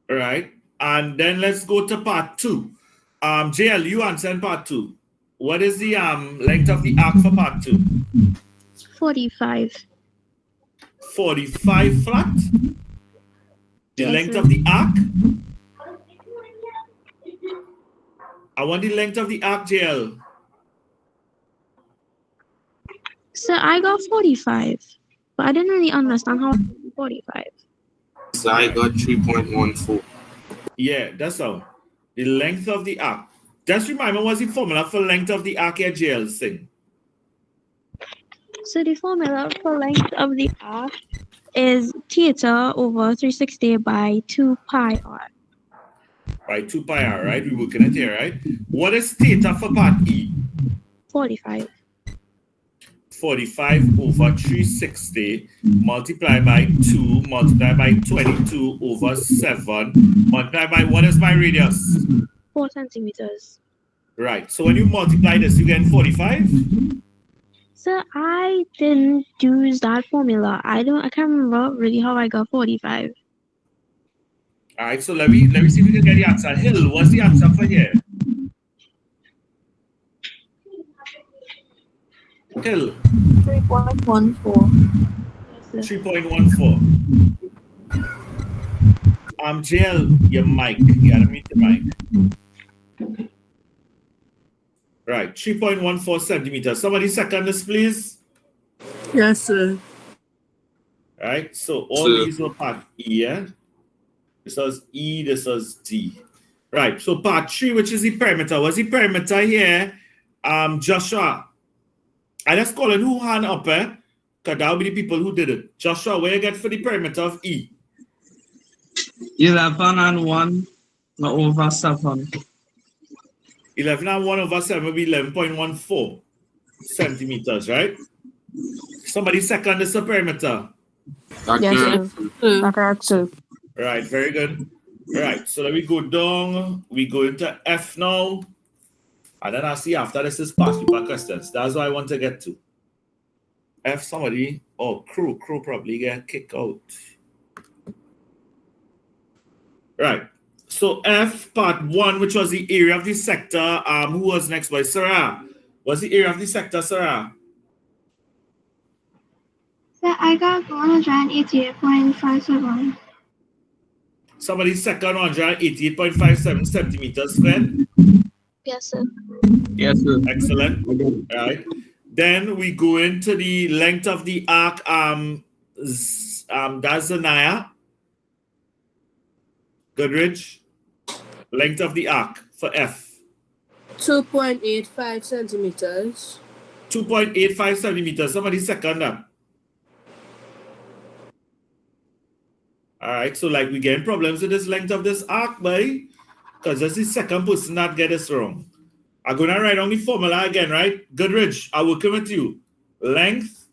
All right. And then let's go to part 2. JL, you answer in part 2. What is the length of the arc for part 2? 45. 45 flat? The Yes, length sir. of the arc? I want the length of the arc, JL. So I got 45. But I didn't really understand how 45. So I got 3.14. Yeah, that's all. The length of the arc. Just remember what's the formula for length of the arc here, JL Singh? So the formula for length of the arc is theta over 360 by 2 pi r. Right, 2 pi r, right? We're working it here, right? What is theta for part E? 45. 45 over 360 multiplied by 2 multiplied by 22 over 7 multiplied by what is my radius? 4 centimeters. Right. So when you multiply this, you get 45? So I didn't use that formula. I can't remember really how I got 45. All right. So let me see if we can get the answer. Hill, what's the answer for here? Hill. 3.14. 3.14. JL, your mic. You gotta mute your mic. Right, 3.14 centimeters. Somebody second this, please. Yes, sir. Right, so all these were part E, yeah? This was E, this was D. Right, so part 3, which is the perimeter. What's the perimeter here? Joshua. I just call it who hand up, eh? Because that will be the people who did it. Joshua, where you get for the perimeter of E? 11 and 1 over 7. 11 and 1 over 7 will be 11.14 centimeters, right? Somebody second this perimeter. Yes, sir. Correct, sir. Right, very good. Right, so let me go down. We go into F now. And then I see after this is past paper questions. That's what I want to get to. F somebody. Oh, Crow probably get kicked out. Right. So F part 1, which was the area of the sector. Who was next by Sarah? What's the area of the sector, Sarah? So I got 188.57. Somebody second 188.57 centimeters squared. Yes, sir. Yes, sir. Excellent. All right. Then we go into the length of the arc. That's Zanaya. Goodrich. Length of the arc for F. 2.85 centimeters. 2.85 centimeters. Somebody second that. All right. So like we getting problems with this length of this arc, buddy, because that's the second person that get this wrong. I'm gonna write down the formula again, right? Goodrich, I'm working with you. Length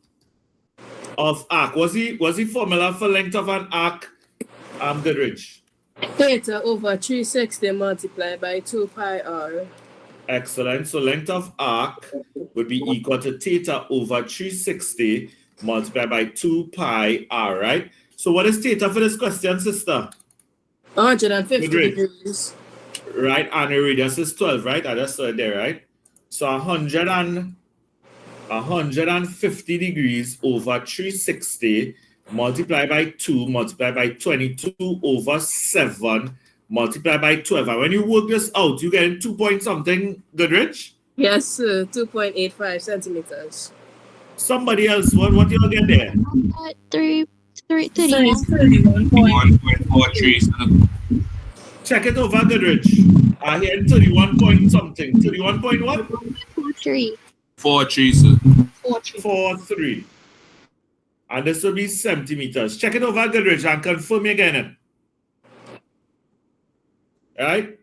of arc. What's the formula for length of an arc? Goodrich. Theta over 360 multiplied by 2 pi r. Excellent. So length of arc would be equal to theta over 360 multiplied by 2 pi r, right? So what is theta for this question, sister? 150 Goodrich. degrees. Right, and the radius is 12, right? I just saw it there, right? So 150 degrees over 360 multiplied by 2 multiplied by 22 over 7 multiplied by 12. And when you work this out, you get 2 point something, Goodrich? Yes, sir. 2.85 centimeters. Somebody else, what you get there? 31.43, sir. Check it over, Goodrich. I hear 31 point something. 31 point what? 43. 43, sir. 43. And this will be centimeters. Check it over, Goodrich, and confirm again. Right?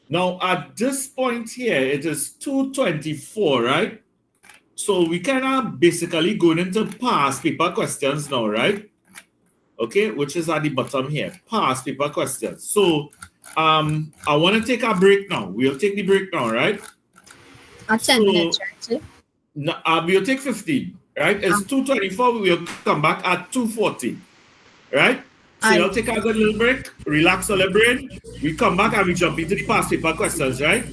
Now, at this point here, it is 224, right? So we kind of basically going into past paper questions now, right? Okay, which is at the bottom here. Past paper questions. So, I want to take a break now. We'll take the break now, right? At 10 minutes, right? No, we'll take 15, right? It's 2:24. We'll come back at 2:40, right? So you'll take a good little break, relax on the brain. We come back and we jump into the past paper questions, right?